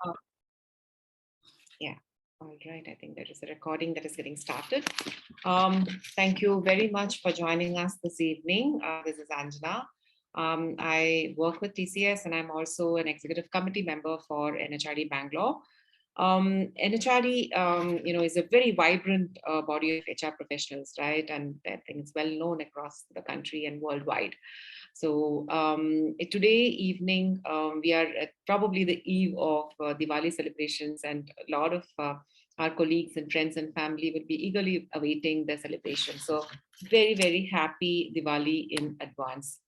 Uh, yeah. All right. I think there is a recording that is getting started. Thank you very much for joining us this evening. This is Anjana. I work with TCS and I'm also an executive committee member for NHRD Bangalore. NHRD, is a very vibrant body of HR professionals, right? And I think it's well known across the country and worldwide. So today evening, we are at probably the eve of Diwali celebrations, and a lot of our colleagues and friends and family will be eagerly awaiting the celebration. So very, very happy Diwali in advance.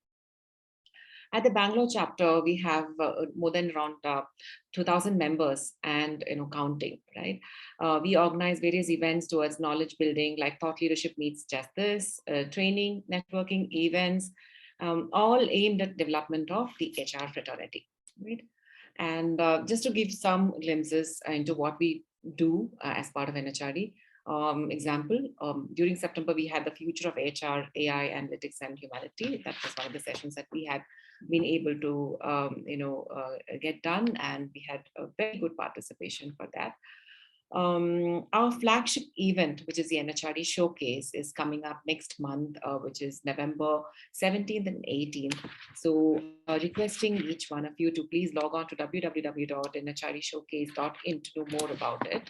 At the Bangalore chapter, we have more than around 2,000 members and counting, right? We organize various events towards knowledge building, like thought leadership meets just this, training, networking, events, all aimed at development of the HR fraternity, right? And just to give some glimpses into what we do as part of NHRD, example, during September, we had the future of HR, AI, analytics, and humanity. That was one of the sessions that we had been able to, get done, and we had a very good participation for that. Our flagship event, which is the NHRD Showcase, is coming up next month, which is November 17th and 18th. So requesting each one of you to please log on to www.nhrdsshowcase.in to know more about it.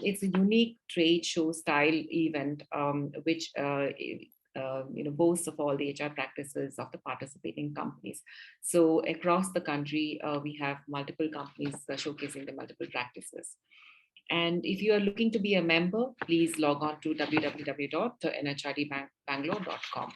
It's a unique trade show style event, which boasts of all the HR practices of the participating companies. So across the country, we have multiple companies showcasing the multiple practices. And if you are looking to be a member, please log on to www.nhdbangalore.com.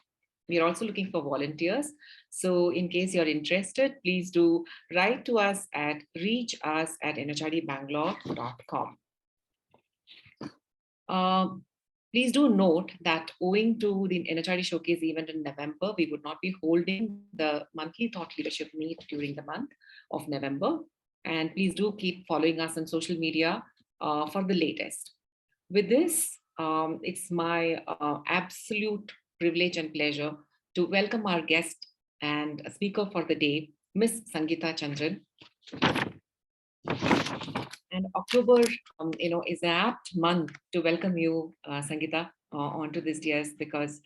We are also looking for volunteers. So in case you're interested, please do write to us at reachus@nhdbangalore.com. Please do note that owing to the NHRD Showcase event in November, we would not be holding the monthly thought leadership meet during the month of November. And please do keep following us on social media for the latest. With this, it's my absolute privilege and pleasure to welcome our guest and speaker for the day, Miss Sangeeta Chandran. And October, is an apt month to welcome you, Sangeeta, onto this DS, because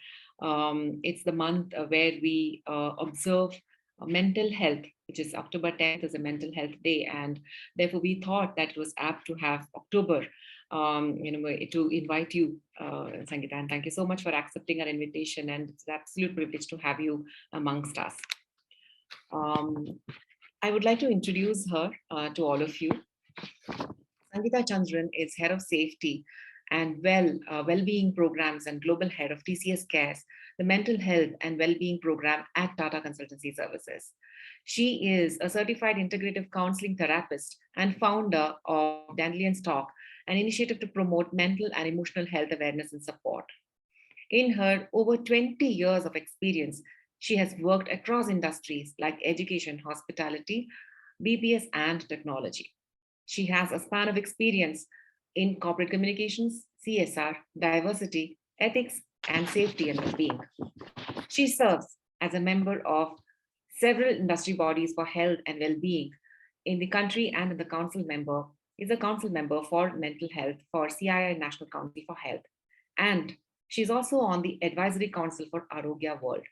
it's the month where we observe mental health, which is October 10th is a mental health day. And therefore we thought that it was apt to have October, to invite you, Sangeeta. And thank you so much for accepting our invitation. And it's an absolute privilege to have you amongst us. I would like to introduce her to all of you. Sangeeta Chandran is Head of Safety and Wellbeing Programs and Global Head of TCS Cares, the Mental Health and Wellbeing Program at Tata Consultancy Services. She is a certified integrative counseling therapist and founder of Dandelions Talk, an initiative to promote mental and emotional health awareness and support. In her over 20 years of experience, she has worked across industries like education, hospitality, BPS, and technology. She has a span of experience in corporate communications, CSR, diversity, ethics, and safety and well-being. She serves as a member of several industry bodies for health and well-being in the country, and the council member is a council member for mental health for CII National Council for Health. And she's also on the advisory council for Arogya World.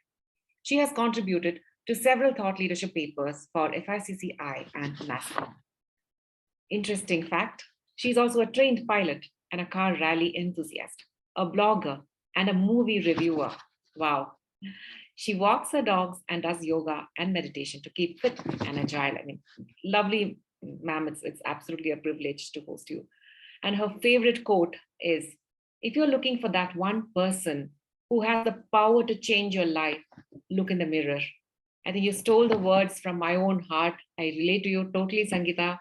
She has contributed to several thought leadership papers for FICCI and NASCOM. Interesting fact, she's also a trained pilot and a car rally enthusiast, a blogger, and a movie reviewer. Wow. She walks her dogs and does yoga and meditation to keep fit and agile. I mean, lovely, ma'am. It's absolutely a privilege to host you. And her favorite quote is, if you're looking for that one person who has the power to change your life, look in the mirror. I think you stole the words from my own heart. I relate to you totally, Sangeeta.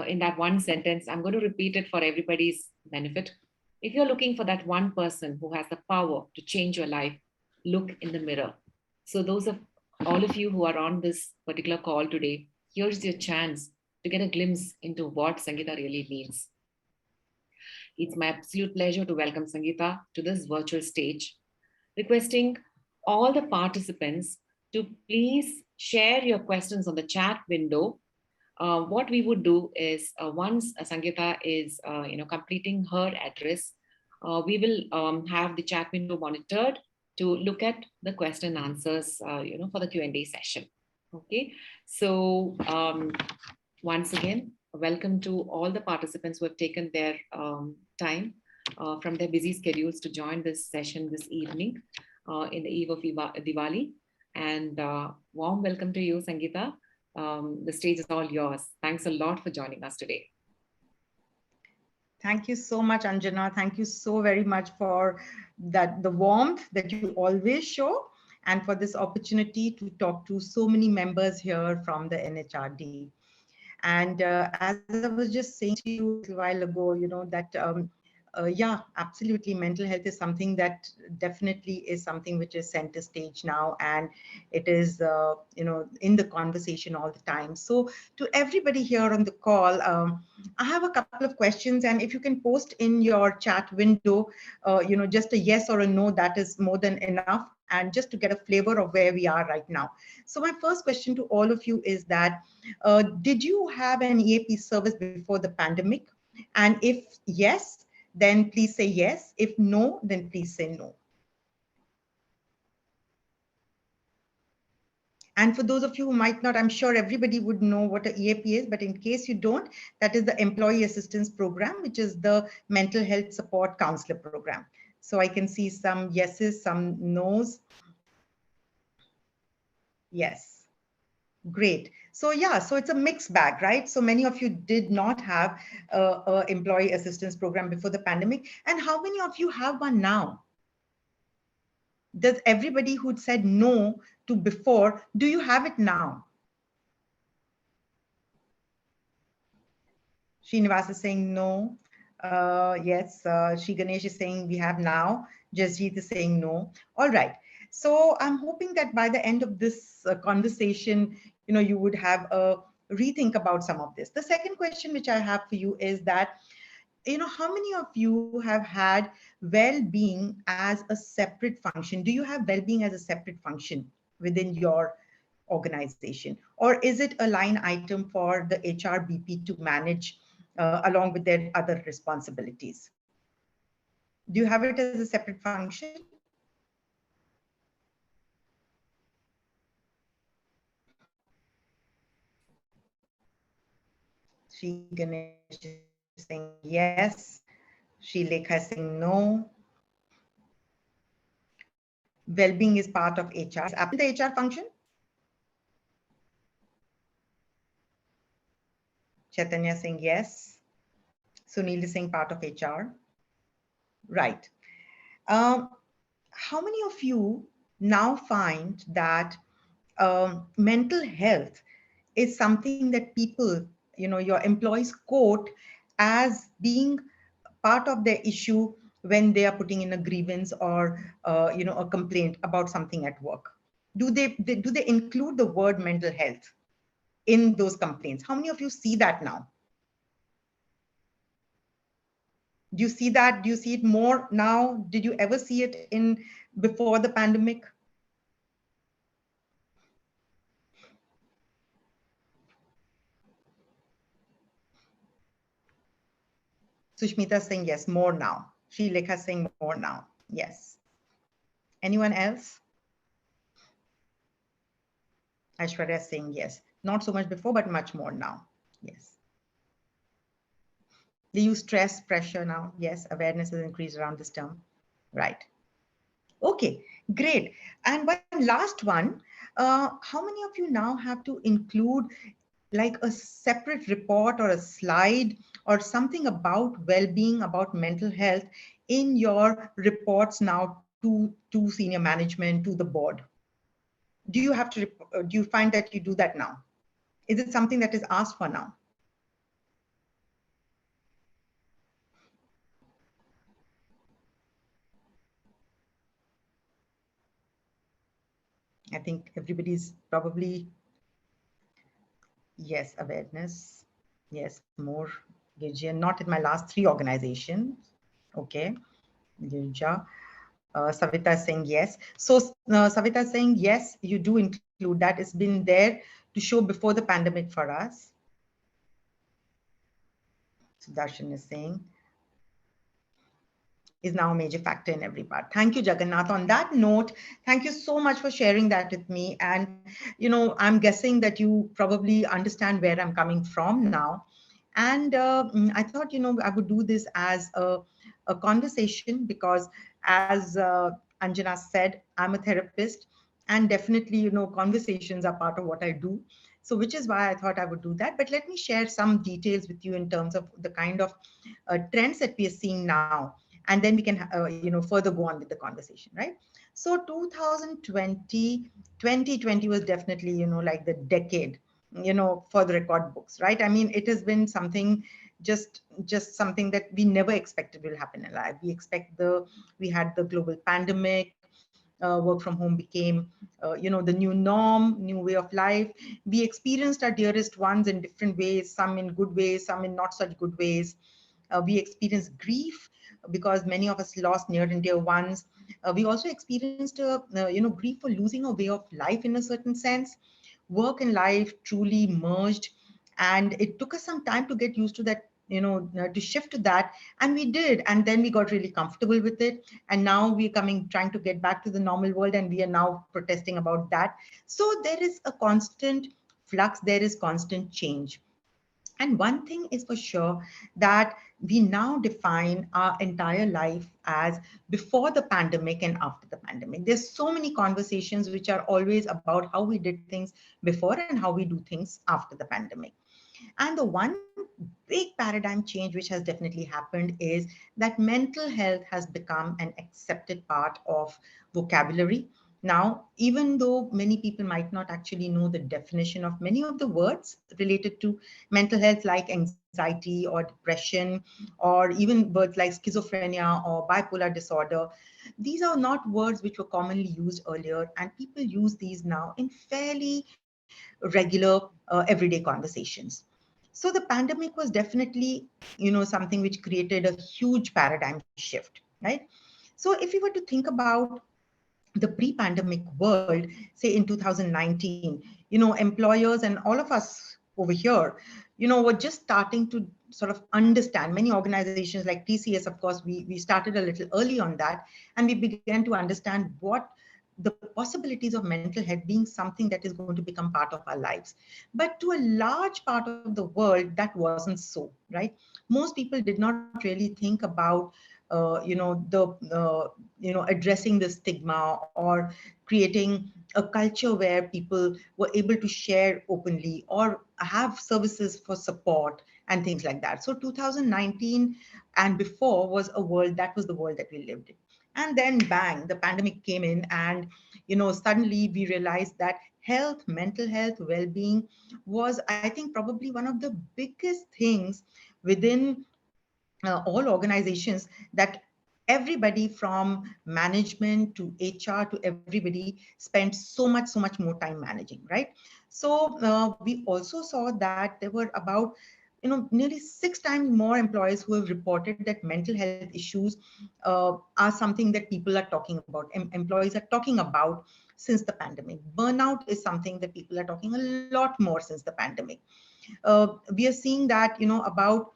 In that one sentence, I'm going to repeat it for everybody's benefit. If you're looking for that one person who has the power to change your life, look in the mirror. So those of all of you who are on this particular call today, here's your chance to get a glimpse into what Sangeeta really means. It's my absolute pleasure to welcome Sangeeta to this virtual stage, requesting all the participants to please share your questions on the chat window What we would do is once Sangeeta is completing her address, we will have the chat window monitored to look at the question and answers for the Q&A session. Okay, so once again, welcome to all the participants who have taken their time from their busy schedules to join this session this evening in the eve of Diwali. And warm welcome to you, Sangeeta. The stage is all yours. Thanks a lot for joining us today. Thank you so much, Anjana. Thank you so very much for the warmth that you always show, and for this opportunity to talk to so many members here from the NHRD. And as I was just saying to you a little while ago, that yeah, absolutely. Mental health is something that definitely is something which is center stage now, and it is, in the conversation all the time. So to everybody here on the call, I have a couple of questions, and if you can post in your chat window, just a yes or a no, that is more than enough. And just to get a flavor of where we are right now. So my first question to all of you is that, did you have an EAP service before the pandemic? And if yes, then please say yes. If no, then please say no. And for those of you who might not, I'm sure everybody would know what an EAP is, but in case you don't, that is the Employee Assistance Program, which is the Mental Health Support Counselor Program. So I can see some yeses, some nos. Yes. Great. So yeah, so it's a mixed bag, right? So many of you did not have a employee assistance program before the pandemic. And how many of you have one now? Does everybody who said no to before, do you have it now? Srinivas is saying no. Yes, Shri Ganesh is saying we have now. Jasjeet is saying no. All right. So I'm hoping that by the end of this conversation, you would have a rethink about some of this. The second question which I have for you is that, how many of you have had well-being as a separate function? Do you have well-being as a separate function within your organization? Or is it a line item for the HRBP to manage along with their other responsibilities? Do you have it as a separate function? Sri Ganesh is saying yes. Sri Lekha is saying no. Well-being is part of HR. Yes, absolutely. The HR function. Chaitanya saying yes. Sunil is saying part of HR. Right. Um, how many of you now find that mental health is something that people, your employees quote as being part of their issue when they are putting in a grievance or a complaint about something at work? Do they include the word mental health in those complaints? How many of you see that now? Do you see that? Do you see it more now? Did you ever see it in before the pandemic? Sushmita saying yes, more now. Sri Lekha saying more now. Yes. Anyone else? Aishwarya saying yes. Not so much before, but much more now. Yes. They use stress, pressure now. Yes, awareness has increased around this term. Right. Okay, great. And one last one. How many of you now have to include like a separate report or a slide or something about well-being, about mental health in your reports now to senior management, to the board? Do you have to, do you find that you do that now? Is it something that is asked for now? I think everybody's probably, yes, awareness. Yes, more. Gilja, not in my last 3 organizations. Okay, Gilja. Savita is saying yes. So Savita is saying yes, you do include that. It's been there to show before the pandemic for us. Sudarshan is saying, is now a major factor in every part. Thank you, Jagannath. On that note, thank you so much for sharing that with me. And, I'm guessing that you probably understand where I'm coming from now. And I thought, I would do this as a conversation because, as Anjana said, I'm a therapist. And definitely, conversations are part of what I do. So, which is why I thought I would do that. But let me share some details with you in terms of the kind of trends that we are seeing now, and then we can further go on with the conversation, right? So 2020, 2020 was definitely like the decade for the record books, right? I mean, it has been something, just something that we never expected will happen in life. We had the global pandemic. Work from home became the new norm, new way of life. We experienced our dearest ones in different ways, some in good ways, some in not such good ways. We experienced grief because many of us lost near and dear ones. We also experienced grief for losing a way of life in a certain sense. Work and life truly merged, and it took us some time to get used to that, to shift to that. And we did, and then we got really comfortable with it, and now we're coming trying to get back to the normal world, and we are now protesting about that. So there is a constant flux, there is constant change. And one thing is for sure, that we now define our entire life as before the pandemic and after the pandemic. There's so many conversations which are always about how we did things before and how we do things after the pandemic. And the one big paradigm change which has definitely happened is that mental health has become an accepted part of vocabulary. Now, even though many people might not actually know the definition of many of the words related to mental health, like anxiety or depression, or even words like schizophrenia or bipolar disorder, these are not words which were commonly used earlier, and people use these now in fairly regular, everyday conversations. So the pandemic was definitely, something which created a huge paradigm shift, right? So if you were to think about the pre-pandemic world, say in 2019, employers and all of us over here, were just starting to sort of understand. Many organizations like TCS, of course, we started a little early on that, and we began to understand what the possibilities of mental health being something that is going to become part of our lives. But to a large part of the world, that wasn't so, right? Most people did not really think about addressing the stigma, or creating a culture where people were able to share openly or have services for support and things like that. So 2019 and before was a world, that was the world that we lived in. And then bang, the pandemic came in, and suddenly we realized that health, mental health, well-being was, I think, probably one of the biggest things within all organizations, that everybody from management to HR to everybody spent so much more time managing, right? So we also saw that there were about nearly 6 times more employees who have reported that mental health issues are something that people are talking about, employees are talking about since the pandemic. Burnout is something that people are talking a lot more since the pandemic. We are seeing that about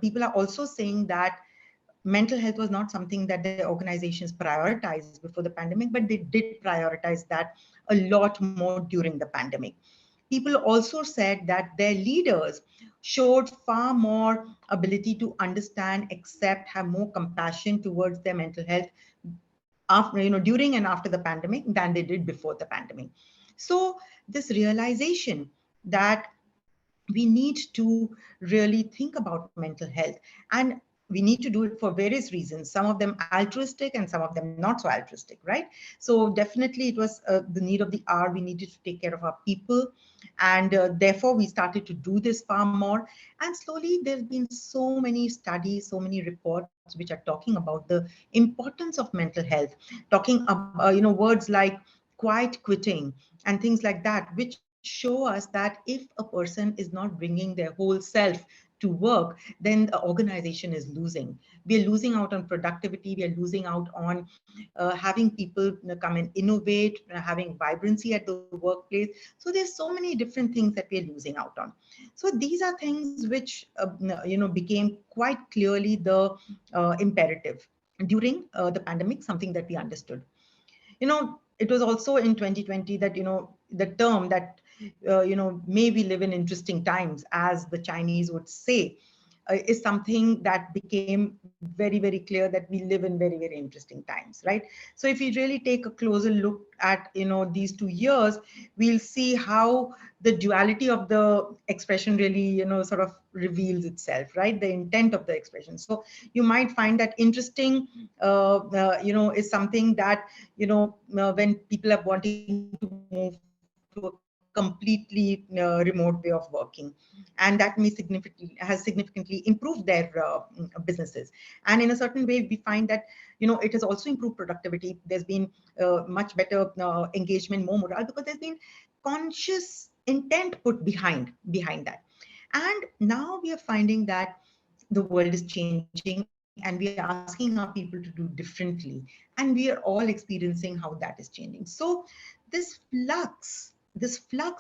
people are also saying that mental health was not something that the organizations prioritized before the pandemic, but they did prioritize that a lot more during the pandemic. People also said that their leaders showed far more ability to understand, accept, have more compassion towards their mental health after, during and after the pandemic than they did before the pandemic. So this realization that we need to really think about mental health, and we need to do it for various reasons, some of them altruistic and some of them not so altruistic, right? So definitely it was the need of the hour. We needed to take care of our people, and therefore we started to do this far more. And slowly there's been so many studies, so many reports which are talking about the importance of mental health, talking about words like quiet quitting and things like that, which show us that if a person is not bringing their whole self to work, then the organization is losing. We are losing out on productivity. We are losing out on having people come and innovate, having vibrancy at the workplace. So there's so many different things that we are losing out on. So these are things which became quite clearly the imperative during the pandemic, something that we understood. It was also in 2020 that the term that may we live in interesting times, as the Chinese would say, is something that became very, very clear, that we live in very, very interesting times, right? So if you really take a closer look at these 2 years, we'll see how the duality of the expression really sort of reveals itself, right? The intent of the expression. So you might find that interesting, is something that when people are wanting to move to a completely remote way of working, and that has significantly improved their businesses. And in a certain way, we find that it has also improved productivity. There's been much better engagement, more morale, because there's been conscious intent put behind that. And now we are finding that the world is changing, and we are asking our people to do differently, and we are all experiencing how that is changing. So this flux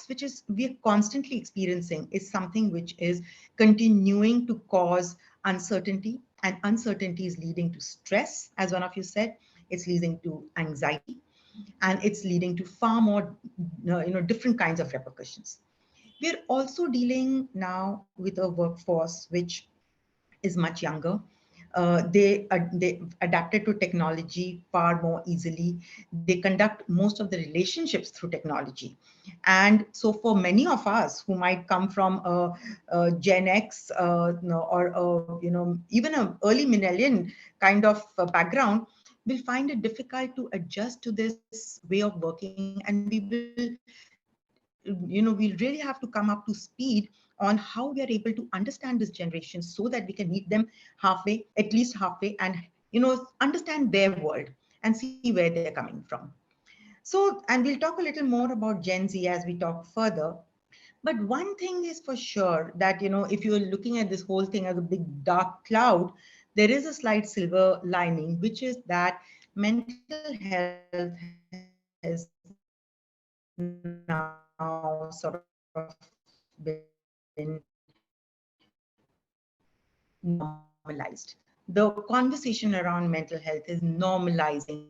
which is we are constantly experiencing, is something which is continuing to cause uncertainty, and uncertainty is leading to stress, as one of you said. It's leading to anxiety, and it's leading to far more different kinds of repercussions. We're also dealing now with a workforce which is much younger. They adapted to technology far more easily. They conduct most of the relationships through technology. And so for many of us who might come from a Gen X, or even an early millennial kind of background, will find it difficult to adjust to this way of working, and we'll really have to come up to speed on how we are able to understand this generation, so that we can meet them halfway, at least halfway, and understand their world and see where they're coming from. So, and we'll talk a little more about Gen Z as we talk further. But one thing is for sure, that if you're looking at this whole thing as a big dark cloud, there is a slight silver lining, which is that mental health has now sort of been normalized. The conversation around mental health is normalizing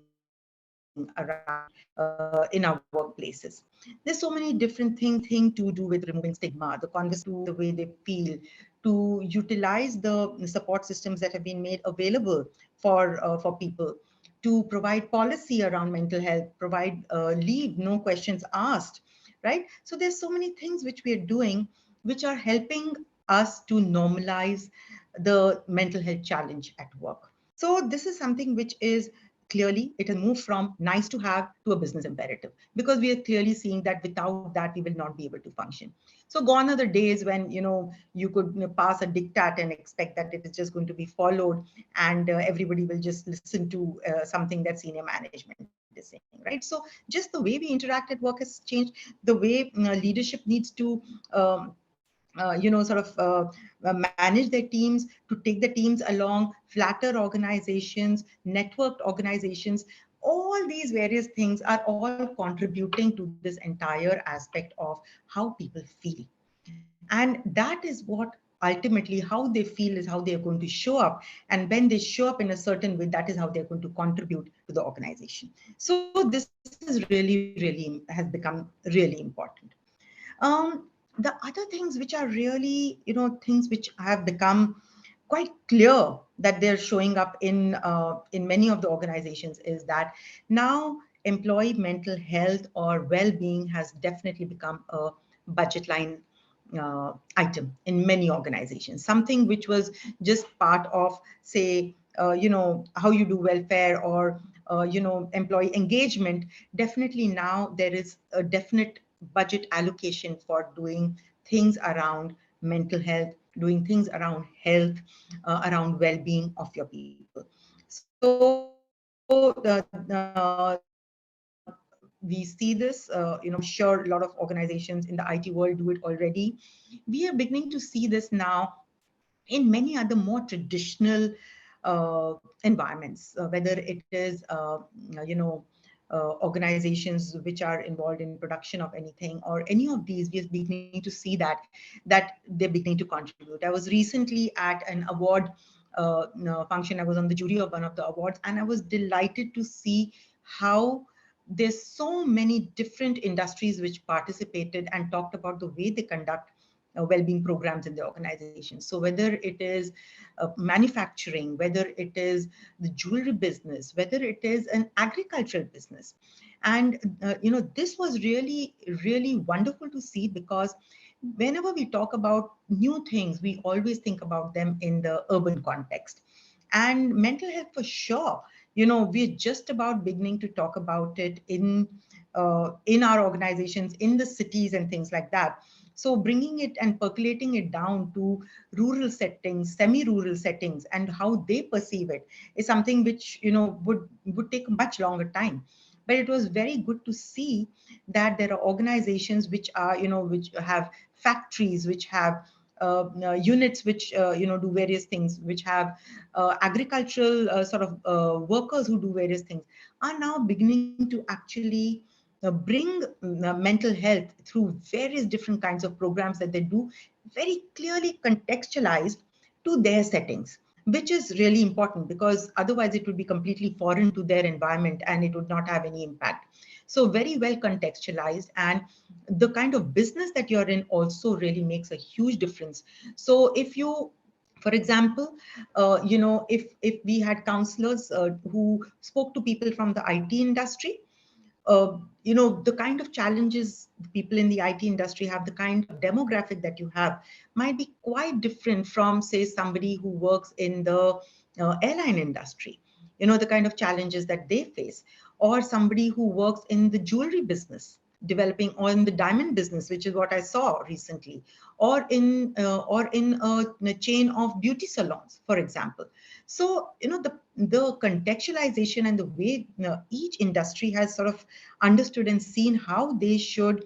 around in our workplaces. There's so many different thing to do with removing stigma, the conversation to the way they feel, to utilize the support systems that have been made available for people, to provide policy around mental health, provide leave, no questions asked, right? So there's so many things which we are doing, which are helping us to normalize the mental health challenge at work. So this is something which is clearly, it has moved from nice to have to a business imperative, because we are clearly seeing that without that we will not be able to function. So gone are the days when you could pass a diktat and expect that it is just going to be followed, and everybody will just listen to something that senior management is saying, right? So just the way we interact at work has changed. The way leadership needs to um, sort of manage their teams, to take the teams along, flatter organizations, networked organizations. All these various things are all contributing to this entire aspect of how people feel. And that is what ultimately how they feel is how they are going to show up. And when they show up in a certain way, that is how they're going to contribute to the organization. So this is really has become really important. um, the other things which are really, things which have become quite clear that they're showing up in many of the organizations, is that now employee mental health or well-being has definitely become a budget line item in many organizations. Something which was just part of, say, how you do welfare, or employee engagement. Definitely now there is a definite budget allocation for doing things around mental health, doing things around health, around well-being of your people. So we see this, I'm sure a lot of organizations in the IT world do it already. We are beginning to see this now in many other more traditional environments, whether it is, organizations which are involved in production of anything or any of these, we are beginning to see that they're beginning to contribute. I was recently at an award function. I was on the jury of one of the awards, and I was delighted to see how there's so many different industries which participated and talked about the way they conduct well-being programs in the organization. So whether it is manufacturing, whether it is the jewelry business, whether it is an agricultural business, and this was really really wonderful to see, because whenever we talk about new things, we always think about them in the urban context. And mental health, for sure, we're just about beginning to talk about it in our organizations, in the cities and things like that. So bringing it and percolating it down to rural settings, semi-rural settings, and how they perceive it is something which would take a much longer time. But it was very good to see that there are organizations which are, which have factories, which have units which do various things, which have agricultural sort of workers who do various things, are now beginning to actually bring mental health through various different kinds of programs that they do, very clearly contextualized to their settings, which is really important, because otherwise it would be completely foreign to their environment and it would not have any impact. So very well contextualized, and the kind of business that you're in also really makes a huge difference. So if you, for example, if we had counselors who spoke to people from the IT industry, the kind of challenges the people in the IT industry have, the kind of demographic that you have, might be quite different from, say, somebody who works in the airline industry. The kind of challenges that they face, or somebody who works in the jewelry business, developing, or in the diamond business, which is what I saw recently, or in a chain of beauty salons, for example. So the contextualization and the way each industry has sort of understood and seen how they should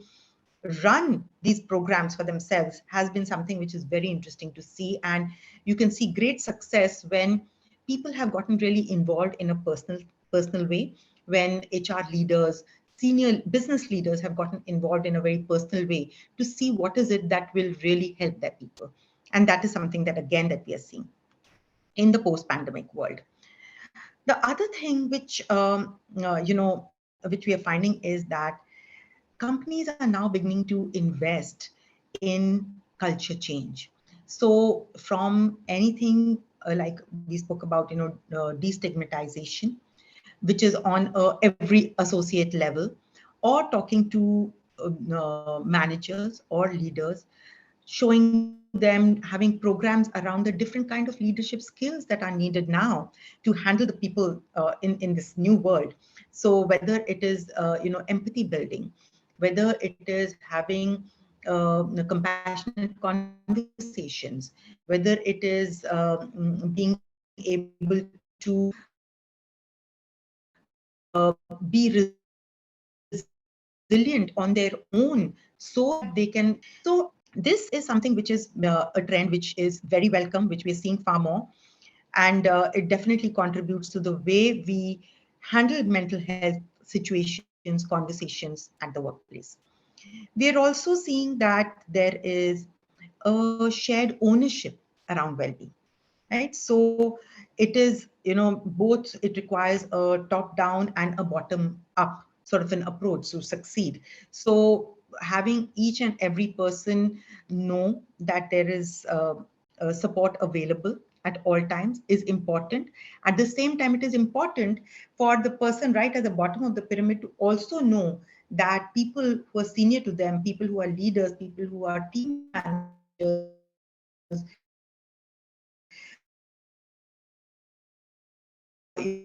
run these programs for themselves has been something which is very interesting to see. And you can see great success when people have gotten really involved in a personal way, when HR leaders, senior business leaders have gotten involved in a very personal way to see what is it that will really help their people. And that is something that, again, that we are seeing in the post-pandemic world. The other thing which we are finding is that companies are now beginning to invest in culture change. So from anything like we spoke about, destigmatization, which is on every associate level, or talking to managers or leaders, showing them, having programs around the different kind of leadership skills that are needed now to handle the people in this new world. So whether it is empathy building, whether it is having compassionate conversations, whether it is being able to be resilient on their own, so that they can. So this is something which is a trend which is very welcome, which we are seeing far more, and it definitely contributes to the way we handle mental health situations, conversations at the workplace. We are also seeing that there is a shared ownership around well-being, right? So it is, both, it requires a top-down and a bottom-up sort of an approach to succeed. So having each and every person know that there is support available at all times is important. At the same time, it is important for the person right at the bottom of the pyramid to also know that people who are senior to them, people who are leaders, people who are team managers, people who are employees,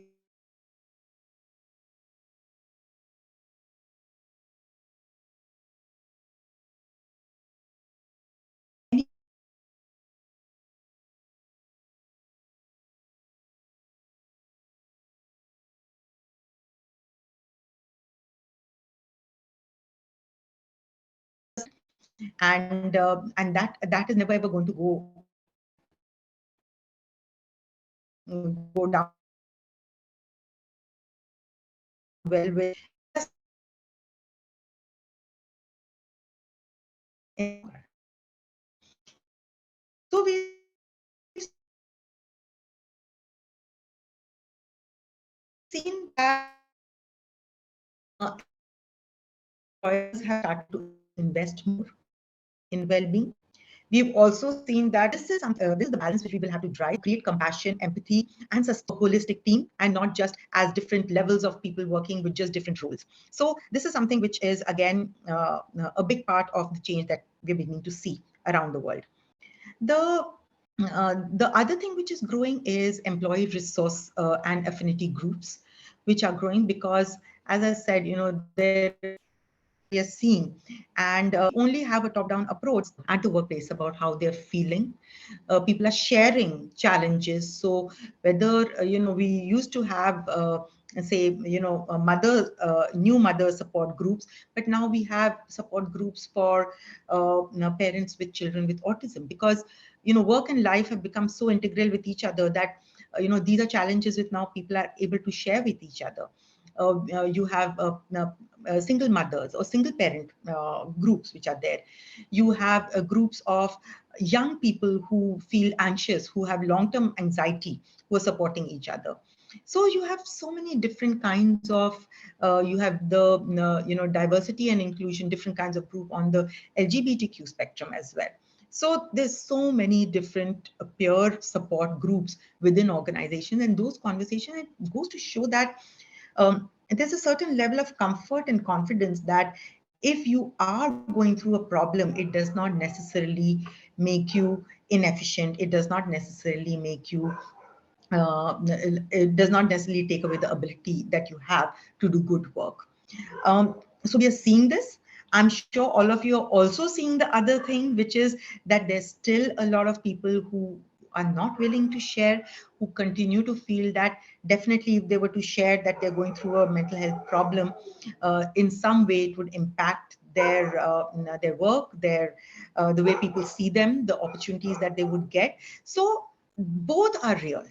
and that is never ever going to go away. go down well with there are some things which we are seeing in so we've seen that employers have started to invest more in well-being. We've also seen that this is the balance which we will have to drive, create compassion, empathy, and sustain a holistic team, and not just as different levels of people working with just different roles. So this is something which is again a big part of the change that we're beginning to see around the world. The other thing which is growing is employee resource and affinity groups, which are growing because, as I said, there is a change that we are seeing, and we only have a top-down approach at the workplace about how they're feeling. People are sharing challenges. So whether we used to have say mother new mother support groups, but now we have support groups for parents with children with autism, because work and life have become so integral with each other that these are challenges which now people are able to share with each other. You have single mothers or single parent groups which are there. You have groups of young people who feel anxious, who have long-term anxiety, who are supporting each other. So you have so many different kinds of you have the diversity and inclusion, different kinds of group on the LGBTQ spectrum as well. So there's so many different peer support groups within organizations, and those conversations, it goes to show that there's a certain level of comfort and confidence that if you are going through a problem, it does not necessarily make you inefficient. It does not necessarily make you it does not necessarily take away the ability that you have to do good work. So we are seeing this. I'm sure all of you are also seeing the other thing, which is that there's still a lot of people who are not willing to share, who continue to feel that definitely if they were to share that they're going through a mental health problem, in some way it would impact their work, the way people see them, the opportunities that they would get. So both are real,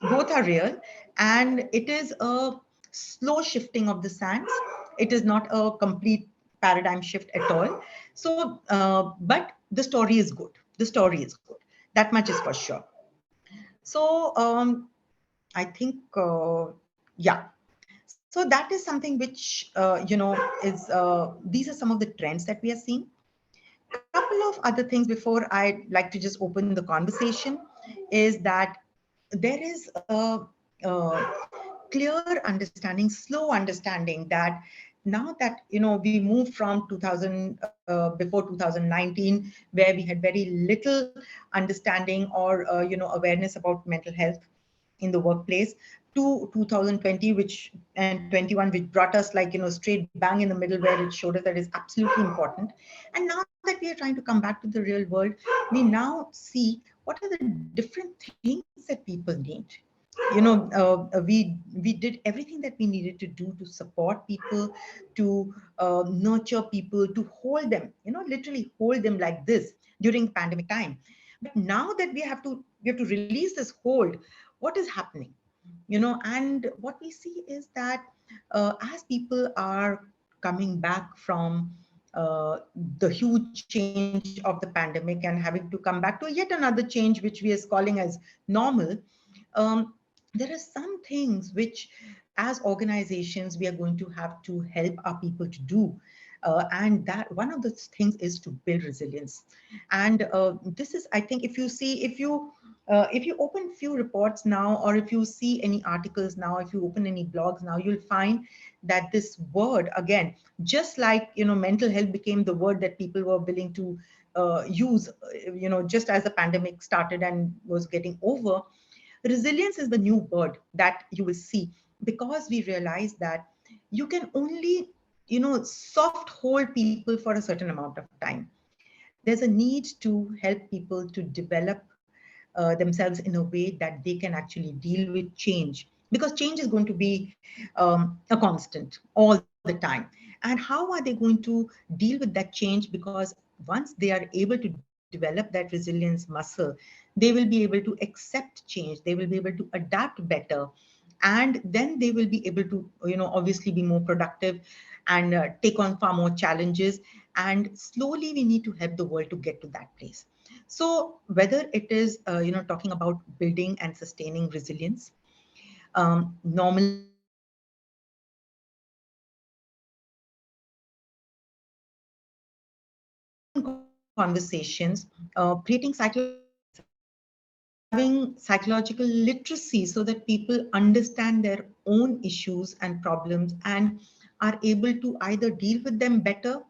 both are real, and it is a slow shifting of the sands. It is not a complete paradigm shift at all. So but the story is good, the story is good, that much is for sure. So I think yeah, so that is something which is these are some of the trends that we are seeing. Couple of other things before I like to just open the conversation is that there is a clear understanding, slow understanding that now that we moved from 2000 before 2019, where we had very little understanding or awareness about mental health in the workplace, to 2020 which and 21, which brought us like straight bang in the middle, where it showed us that it's absolutely important. And now that we are trying to come back to the real world, we now see what are the different things that people need. We did everything that we needed to do to support people, to nurture people, to hold them, literally hold them like this during pandemic time. But now that we have to release this hold, what is happening? And what we see is that as people are coming back from the huge change of the pandemic and having to come back to yet another change, which we are calling as normal, um, there are some things which, as organizations, we are going to have to help our people to do. And that one of the things is to build resilience. And this is, I think, if you open few reports now, or if you see any articles now, if you open any blogs now, you'll find that this word again, just like mental health became the word that people were willing to use, just as the pandemic started and was getting over. Resilience is the new word that you will see, because we realize that you can only soft hold people for a certain amount of time. There's a need to help people to develop themselves in a way that they can actually deal with change, because change is going to be a constant all the time. And how are they going to deal with that change? Because once they are able to deal develop that resilience muscle, they will be able to accept change, they will be able to adapt better, and then they will be able to, obviously be more productive and take on far more challenges. And slowly we need to help the world to get to that place. So whether it is, talking about building and sustaining resilience, normalizing conversations, creating psychological safety, having psychological literacy so that people understand their own issues and problems and are able to either deal with them better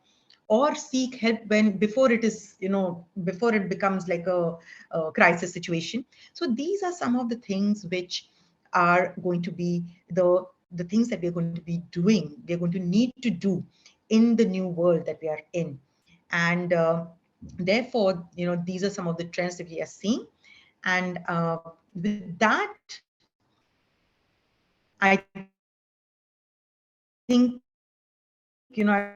or seek help when before it is, before it becomes like a crisis situation. So these are some of the things which are going to be the things that we're going to be doing, we're going to need to do in the new world that we are in. And therefore, these are some of the trends that we are seeing. And with that, I think, I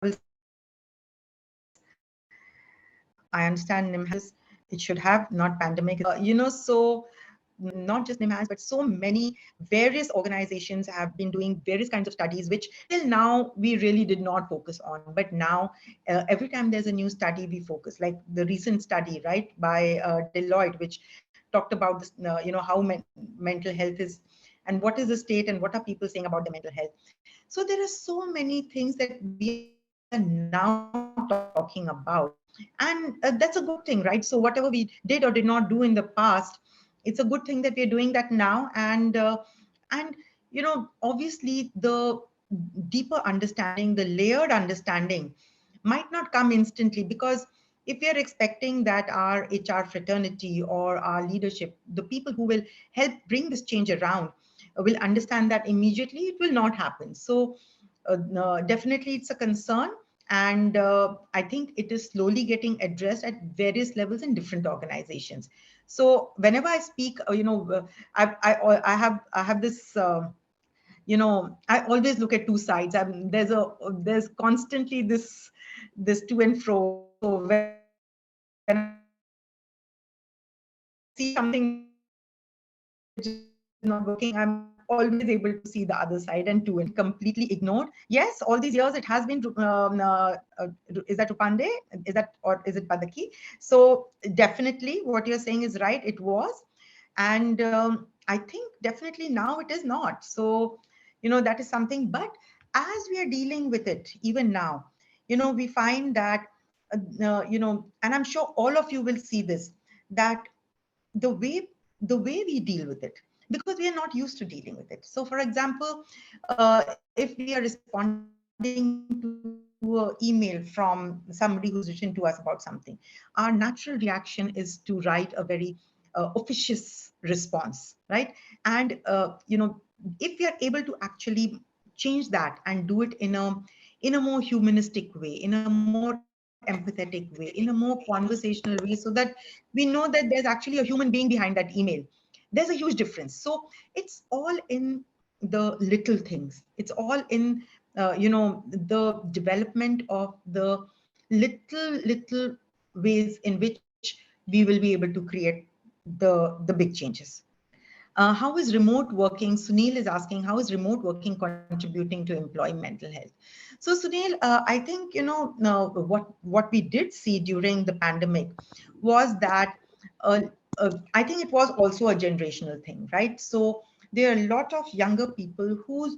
would like to I understand NIM has, it should have, not pandemic. So not just NIM has, but so many various organizations have been doing various kinds of studies, which till now we really did not focus on. But now, every time there's a new study, we focus. Like the recent study, right, by Deloitte, which talked about this, how mental health is, and what is the state, and what are people saying about their mental health. So there are so many things that we are now talking about. And that's a good thing, right? So whatever we did or did not do in the past, it's a good thing that we're doing that now. And obviously the deeper understanding, the layered understanding might not come instantly, because if we are expecting that our HR fraternity or our leadership, the people who will help bring this change around, will understand that immediately, it will not happen. So no, definitely it's a concern. And I think it is slowly getting addressed at various levels in different organizations. So whenever I speak, I have this, I always look at two sides. There's constantly this to and fro. So when I see something which is not working, I'm always able to see the other side. And to and fro, completely ignored. Yes, all these years it has been, is that Rupande? Is that, or is it Padaki? So definitely what you're saying is right. It was. And I think definitely now it is not. So, that is something. But as we are dealing with it, even now, we find that, and I'm sure all of you will see this, that the way we deal with it, because we are not used to dealing with it. So for example, if we are responding to an email from somebody who's written to us about something, our natural reaction is to write a very officious response, right? And if we are able to actually change that and do it in a more humanistic way, in a more empathetic way, in a more conversational way, so that we know that there's actually a human being behind that email, there's a huge difference. So it's all in the little things. It's all in the development of the little ways in which we will be able to create the big changes. How is remote working? Sunil is asking, how is remote working contributing to employee mental health? So Sunil, I think, what we did see during the pandemic was that, uh, I think it was also a generational thing, right? So there are a lot of younger people who's,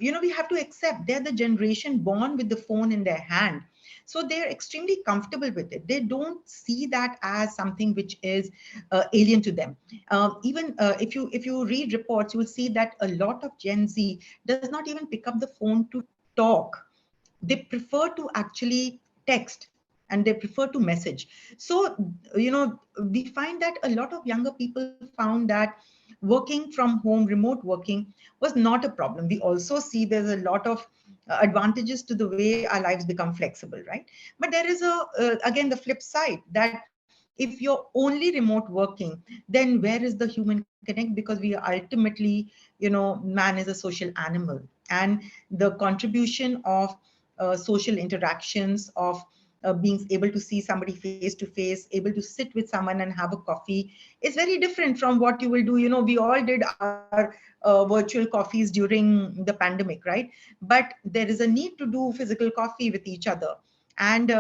we have to accept they're the generation born with the phone in their hand. So they're extremely comfortable with it. They don't see that as something which is alien to them. Even if you read reports, you will see that a lot of Gen Z does not even pick up the phone to talk. They prefer to actually text, and they prefer to message. So we find that a lot of younger people found that working from home, remote working, was not a problem. We also see there's a lot of advantages to the way our lives become flexible, right? But there is again the flip side, that if you're only remote working, then where is the human connect? Because we are ultimately, man is a social animal, and the contribution of social interactions, of being able to see somebody face to face, able to sit with someone and have a coffee, is very different from what you will do. We all did our virtual coffees during the pandemic, right? But there is a need to do physical coffee with each other. And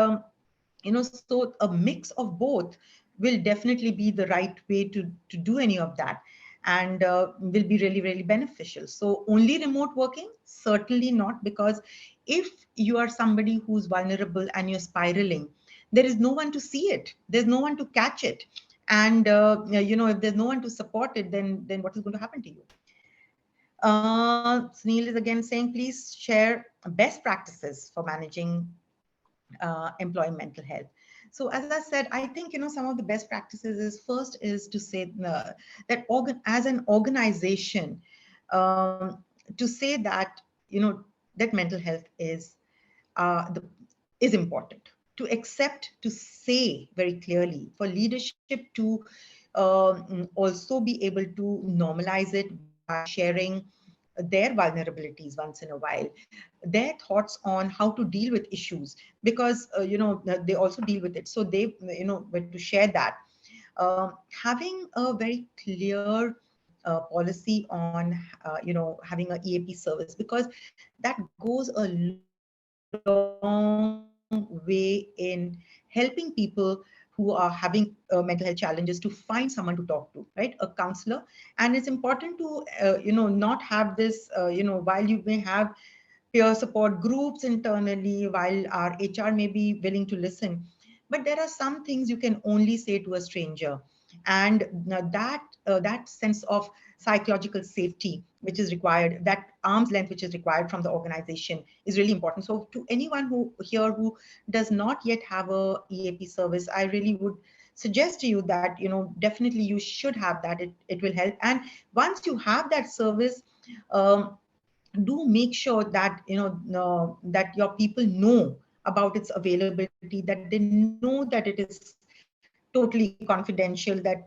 so a mix of both will definitely be the right way to do any of that, and will be really, really beneficial. So only remote working? Certainly not, because if you are somebody who's vulnerable and you're spiraling, there is no one to see it. There's no one to catch it. And if there's no one to support it, then what is going to happen to you? Sunil is again saying, please share best practices for managing employee mental health. So as I said, I think some of the best practices is, first is to say that as an organization, to say that that mental health is important, to accept, to say very clearly, for leadership to also be able to normalize it by sharing their vulnerabilities once in a while, their thoughts on how to deal with issues, because they also deal with it. So they were to share that, having a very clear policy on having a EAP service, because that goes a long way in helping people who are having mental health challenges to find someone to talk to, right? A counselor. And it's important to not have this while you may have peer support groups internally, while our HR may be willing to listen. But there are some things you can only say to a stranger. And that sense of psychological safety, which is required, that arm's length, which is required from the organization, is really important. So to anyone who does not yet have a EAP service, I really would suggest to you that, definitely you should have that. It will help. And once you have that service, um, do make sure that that your people know about its availability, that they know that it is totally confidential, that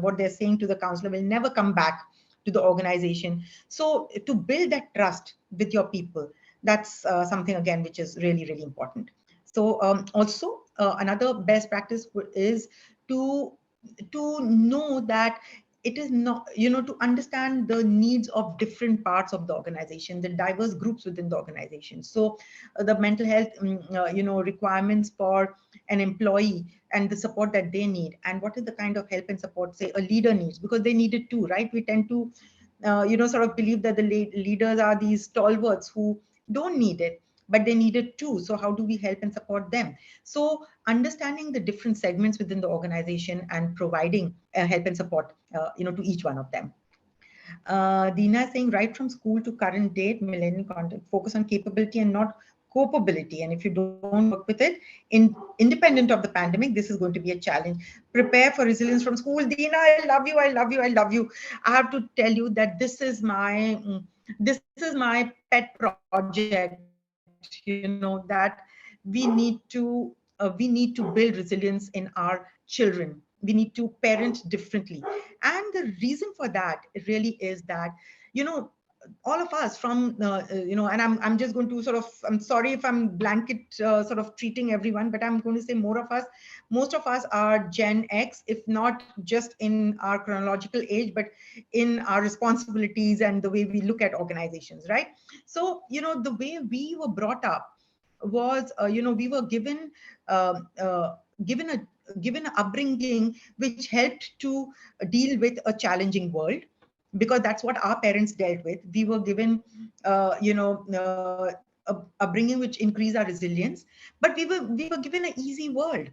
what they're saying to the counselor will never come back to the organization. So to build that trust with your people, that's something again which is really, really important. So also another best practice is to know that it is not, to understand the needs of different parts of the organization, the diverse groups within the organization. So the mental health requirements for an employee, and the support that they need, and what is the kind of help and support, say, a leader needs, because they need it too, right? We tend to sort of believe that the leaders are these stalwarts who don't need it, but they need it too. So how do we help and support them? So understanding the different segments within the organization and providing help and support to each one of them. Dina is saying, right from school to current date, millennial content, focus on capability and not copability. And if you don't work with it, independent of the pandemic, this is going to be a challenge. Prepare for resilience from school. Dina, I love you. I love you. I love you. I have to tell you that this is my pet project. That we need to build resilience in our children. We need to parent differently. And the reason for that really is that, you know, all of us from, and I'm just going to sort of, I'm sorry if I'm blanket sort of treating everyone, but I'm going to say most of us are Gen X, if not just in our chronological age, but in our responsibilities and the way we look at organizations, right? So, the way we were brought up was, we were um, uh, given a given an upbringing which helped to deal with a challenging world, because that's what our parents dealt with. We were given upbringing which increased our resilience, but we were given an easy world.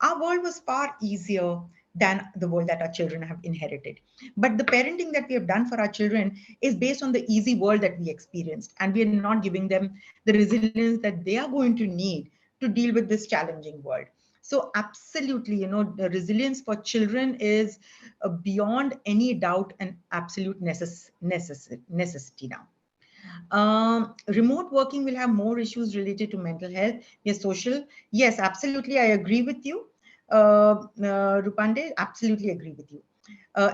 Our world was far easier than the world that our children have inherited. But the parenting that we have done for our children is based on the easy world that we experienced, and we are not giving them the resilience that they are going to need to deal with this challenging world. So absolutely, the resilience for children is beyond any doubt an absolute necessity now. Remote working will have more issues related to mental health. Yes, social. Yes, absolutely. I agree with you. Rupande, absolutely agree with you.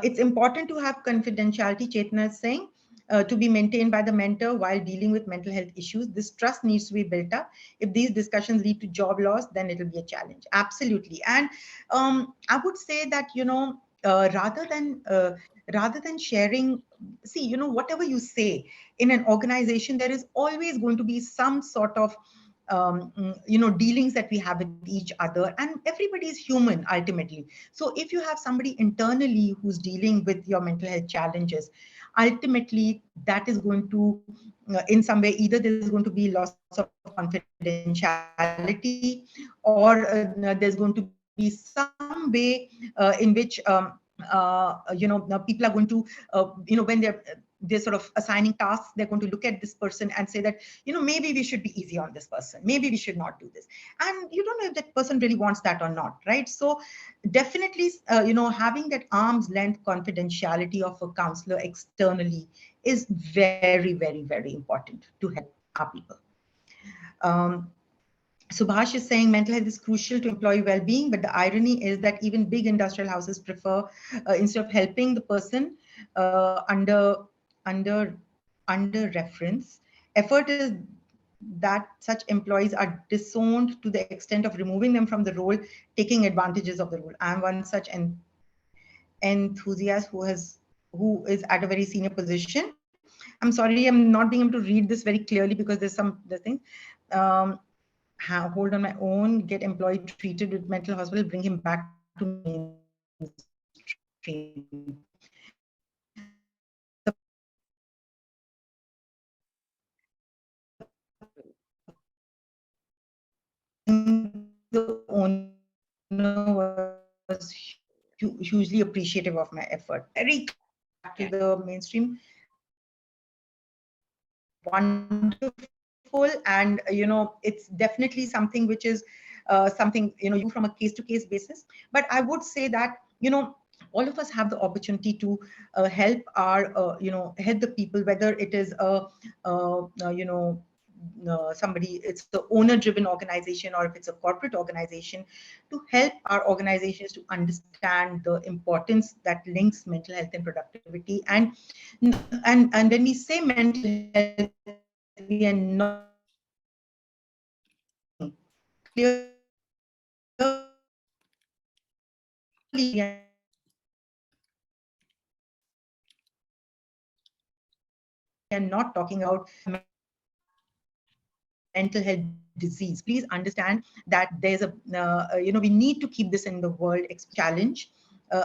It's important to have confidentiality, Chetna is saying, to be maintained by the mentor while dealing with mental health issues. This trust needs to be built up. If these discussions lead to job loss, then it will be a challenge. Absolutely. And I would say that, rather than sharing, see, whatever you say in an organization, there is always going to be some sort of dealings that we have with each other, and everybody is human ultimately. So if you have somebody internally who's dealing with your mental health challenges, ultimately that is going to in some way, either there's going to be loss of confidentiality, or there's going to be some way in which now people are going to when they're sort of assigning tasks, they're going to look at this person and say that, maybe we should be easy on this person, maybe we should not do this. And you don't know if that person really wants that or not, right? So definitely, having that arm's length confidentiality of a counselor externally is very, very, very important to help our people. um, Subhash is saying mental health is crucial to employee well-being, but the irony is that even big industrial houses prefer, instead of helping the person under under reference, effort is that such employees are disowned to the extent of removing them from the role, taking advantages of the role. I am one such enthusiast who is at a very senior position. I'm sorry, I'm not being able to read this very clearly because there's things. Um, Hold on my own, get employee treated with mental hospital, bring him back to mainstream. The owner was hugely appreciative of my effort. Very back to the mainstream. Wonderful. And it's definitely something which is something you do from a case to case basis. But I would say that all of us have the opportunity to help our help the people, whether it is somebody, it's the owner driven organization, or if it's a corporate organization, to help our organizations to understand the importance that links mental health and productivity. And when we say mental health, we are not talking mental health disease. Please understand that there's a we need to keep this in the world challenge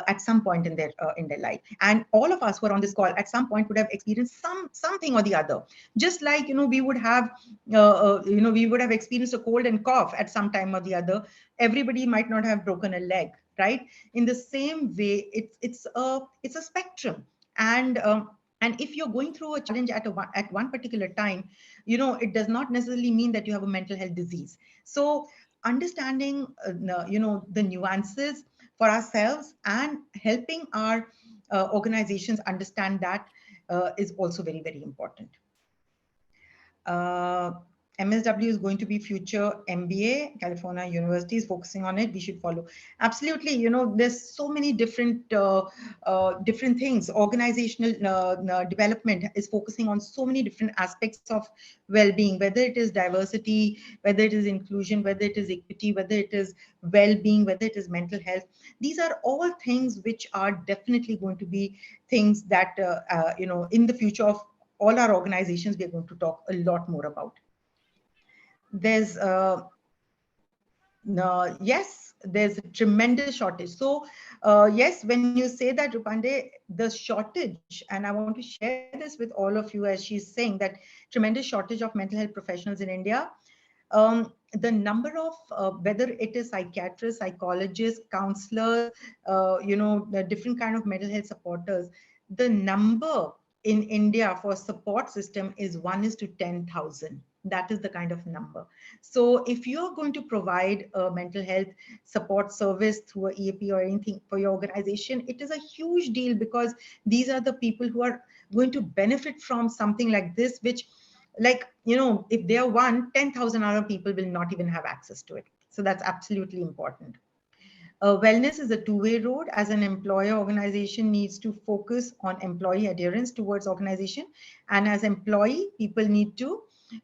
at some point in their life. And all of us who are on this call at some point would have experienced something or the other. Just like we would have we would have experienced a cold and cough at some time or the other. Everybody might not have broken a leg, right? In the same way, it's a spectrum. And if you're going through a challenge at one particular time, it does not necessarily mean that you have a mental health disease. So understanding the nuances for ourselves and helping our organizations understand that is also very, very important. uh, MSW is going to be future MBA. California University is focusing on it. We should follow. Absolutely. There's so many different things. Organizational development is focusing on so many different aspects of well-being, whether it is diversity, whether it is inclusion, whether it is equity, whether it is well-being, whether it is mental health. These are all things which are definitely going to be things that, in the future of all our organizations, we're going to talk a lot more about. There's yes, there's a tremendous shortage. So yes, when you say that, Rupande, the shortage, and I want to share this with all of you, as she's saying that tremendous shortage of mental health professionals in India. The number of whether it is psychiatrists, psychologists, counselors, the different kind of mental health supporters, the number in India for support system is 1 is to 10,000. That is the kind of number. So if you're going to provide a mental health support service through a EAP or anything for your organization, it is a huge deal, because these are the people who are going to benefit from something like this, which, like, if they are 10,000 other people will not even have access to it. So that's absolutely important. Wellness is a two-way road. As an employer, organization needs to focus on employee adherence towards organization, and as employee, people need to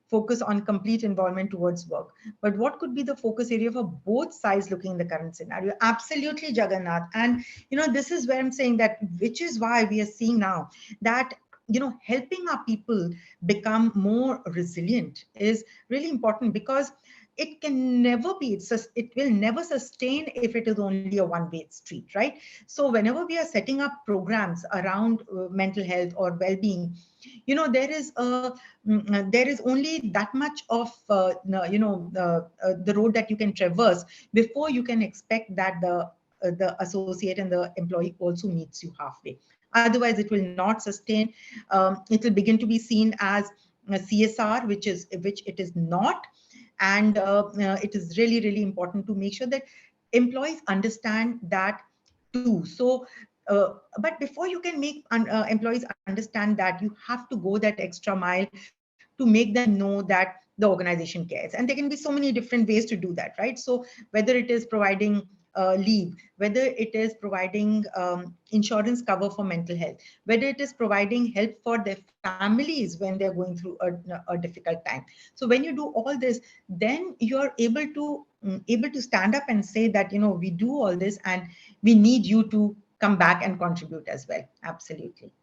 focus on complete involvement towards work. But what could be the focus area for both sides looking in the current scenario? Absolutely, Jagannath. And this is where I'm saying that, which is why we are seeing now that helping our people become more resilient is really important, because it can never be, it will never sustain if it is only a one-way street, right? So whenever we are setting up programs around mental health or well-being, there is only that much of the road that you can traverse before you can expect that the associate and the employee also meets you halfway. Otherwise it will not sustain. It will begin to be seen as a CSR, which it is not. And it is really, really important to make sure that employees understand that too. So but before you can make employees understand that, you have to go that extra mile to make them know that the organization cares. And there can be so many different ways to do that, right? So whether it is providing leave, whether it is providing insurance cover for mental health, whether it is providing help for their families when they're going through a difficult time. So when you do all this, then you're able to stand up and say that, we do all this and we need you to come back and contribute as well. Absolutely.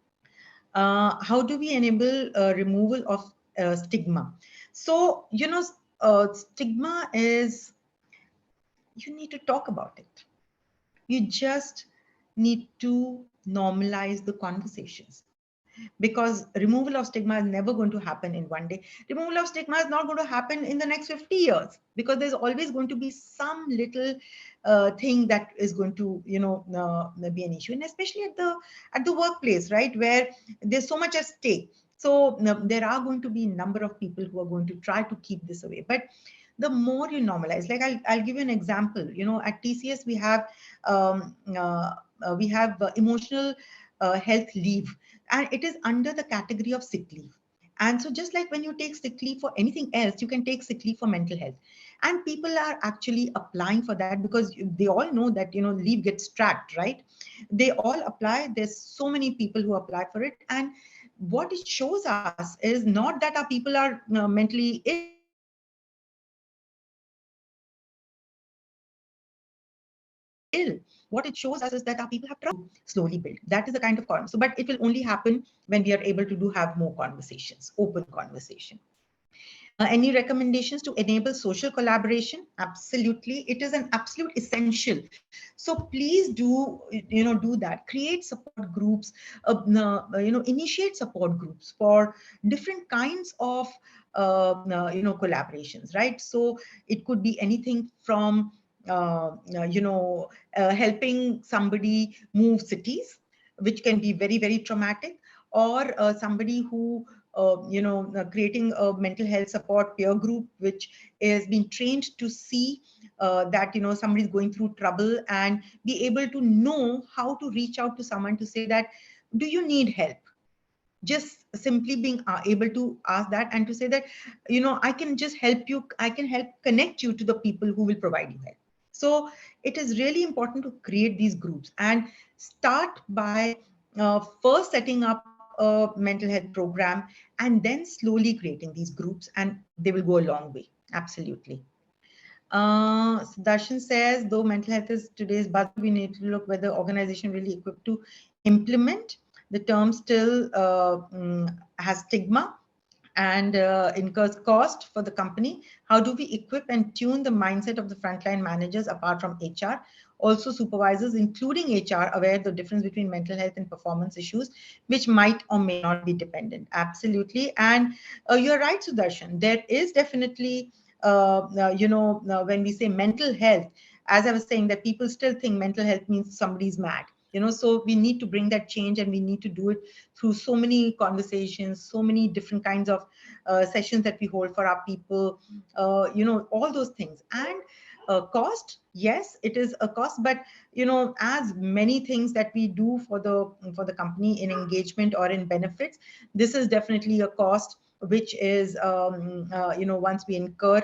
How do we enable removal of stigma? So, stigma is, you need to talk about it. You just need to normalize the conversations, because removal of stigma is never going to happen in one day. Removal of stigma is not going to happen in the next 50 years, because there's always going to be some little thing that is going to be an issue, and especially at the workplace, right, where there's so much at stake. So there are going to be a number of people who are going to try to keep this away. But the more you normalize, like I'll give you an example. At TCS we have emotional health leave, and it is under the category of sick leave. And so just like when you take sick leave for anything else, you can take sick leave for mental health. And people are actually applying for that, because they all know that leave gets tracked, right? They all apply. There's so many people who apply for it. And what it shows us is not that our people are mentally ill. What it shows us is that our people have trust in the system, and that is going to slowly build. That is the kind of confidence. So, but it will only happen when we are able to have more conversations, open conversation. Any recommendations to enable social collaboration? Absolutely, it is an absolute essential. So please do that. Create support groups, initiate support groups for different kinds of collaborations, right? So it could be anything from helping somebody move cities, which can be very, very traumatic, or somebody who creating a mental health support peer group, which is being trained to see that somebody is going through trouble, and be able to know how to reach out to someone to say that, do you need help? Just simply being able to ask that, and to say that, I can just help you, I can help connect you to the people who will provide you help. So it is really important to create these groups, and start by first setting up a mental health program, and then slowly creating these groups, and they will go a long way. Absolutely. Darshan says, though mental health is today's buzzword, we need to look whether organization really equipped to implement. The term still has stigma and incurs cost for the company. How do we equip and tune the mindset of the frontline managers apart from HR? Also supervisors, including HR, aware of the difference between mental health and performance issues, which might or may not be dependent. Absolutely. And you're right, Sudarshan. There is definitely, when we say mental health, as I was saying, that people still think mental health means somebody's mad. So we need to bring that change, and we need to do it through so many conversations, so many different kinds of sessions that we hold for our people, all those things. And a cost. Yes, it is a cost, but as many things that we do for the company in engagement or in benefits, this is definitely a cost which is once we incur,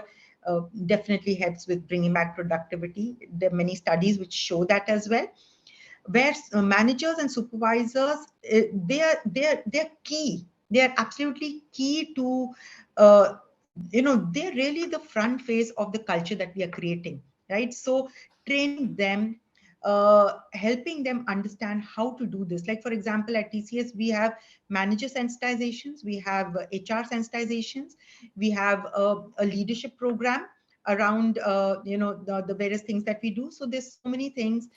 definitely helps with bringing back productivity. There are many studies which show that as well, where managers and supervisors, they're key. They are absolutely key to uh, they're really the front face of the culture that we are creating, right? So training them, helping them understand how to do this. Like for example, at TCS we have manager sensitizations, we have HR sensitizations, we have a leadership program around the various things that we do. So there's so many things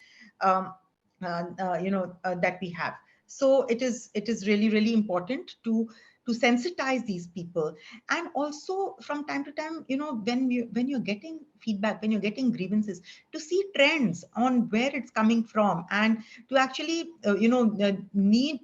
um, that we have. So it is really really important to sensitize these people. And also from time to time, when you're getting feedback, when you're getting grievances, to see trends on where it's coming from, and to actually need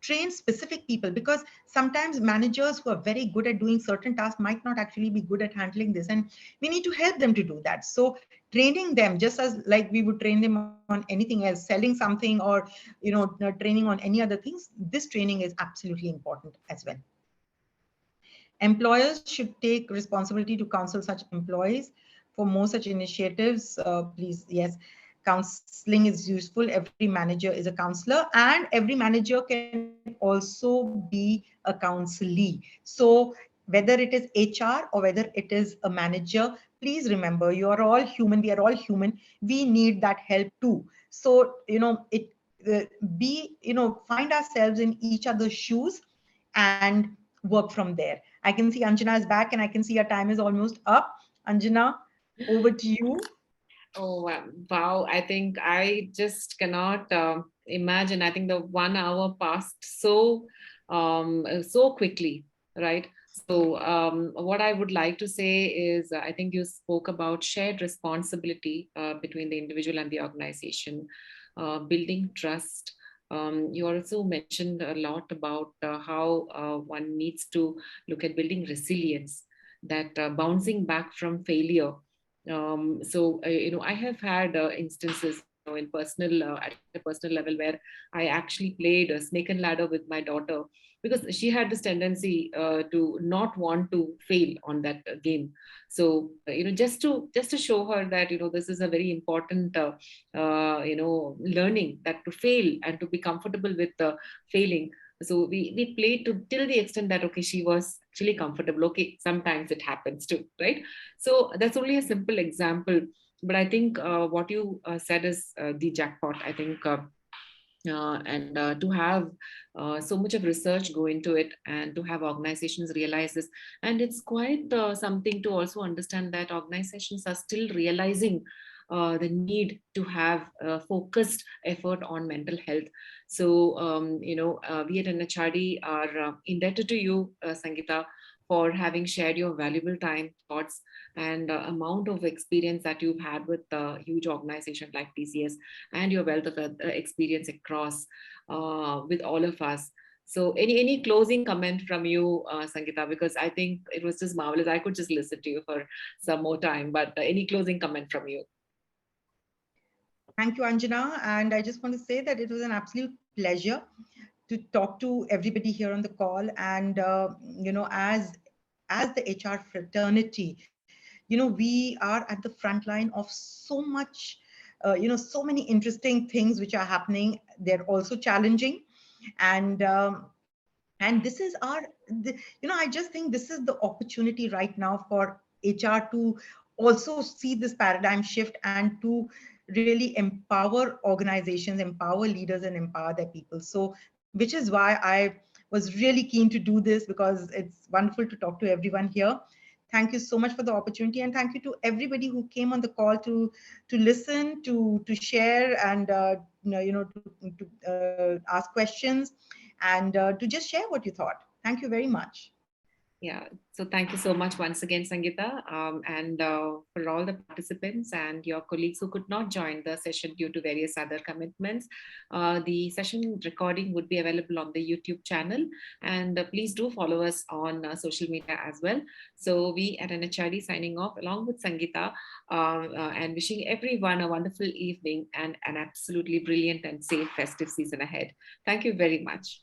train specific people, because sometimes managers who are very good at doing certain tasks might not actually be good at handling this, and we need to help them to do that. So training them, just as like we would train them on anything else, selling something, or training on any other things, this training is absolutely important as well. Employers should take responsibility to counsel such employees. For more such initiatives, please, yes, counseling is useful. Every manager is a counselor, and every manager can also be a counselee. So whether it is HR or whether it is a manager, please remember, you are all human. We are all human. We need that help too. So uh, find ourselves in each other's shoes and work from there. I can see Anjana is back, and I can see our time is almost up. Anjana, over to you. Oh, wow. I think I just cannot imagine. I think the 1 hour passed so quickly, right? So, what I would like to say is, I think you spoke about shared responsibility between the individual and the organization, building trust. You also mentioned a lot about how one needs to look at building resilience, that bouncing back from failure. I have had instances, in personal at a personal level, where I actually played a snake and ladder with my daughter, because she had this tendency to not want to fail on that game. So just to show her that this is a very important learning, that to fail and to be comfortable with failing. So we played to till the extent that, okay, she was actually comfortable. Okay, sometimes it happens too, right? So that's only a simple example, but I think what you said is the jackpot. I think and to have so much of research go into it, and to have organizations realize this. And it's quite something to also understand that organizations are still realizing the need to have focused effort on mental health. So we at NHRD are indebted to you, Sangeeta, for having shared your valuable time, thoughts, and amount of experience that you've had with huge organizations like TCS, and your wealth of experience across with all of us. So any closing comment from you, Sangeeta? Because I think it was just marvelous. I could just listen to you for some more time, but any closing comment from you? Thank you, Anjana. And I just want to say that it was an absolute pleasure to talk to everybody here on the call. And as the HR fraternity, we are at the front line of so much, so many interesting things which are happening. They're also challenging, and this is I just think this is the opportunity right now for HR to also see this paradigm shift, and to really empower organizations, empower leaders, and empower their people. So which is why I was really keen to do this, because it's wonderful to talk to everyone here. Thank you so much for the opportunity, and thank you to everybody who came on the call to listen, to share, and to ask questions, and to just share what you thought. Thank you very much. Yeah, so thank you so much once again, Sangeeta, and for all the participants and your colleagues who could not join the session due to various other commitments. The session recording would be available on the YouTube channel, and please do follow us on social media as well. So we at NHRD signing off along with Sangeeta, and wishing everyone a wonderful evening and an absolutely brilliant and safe festive season ahead. Thank you very much.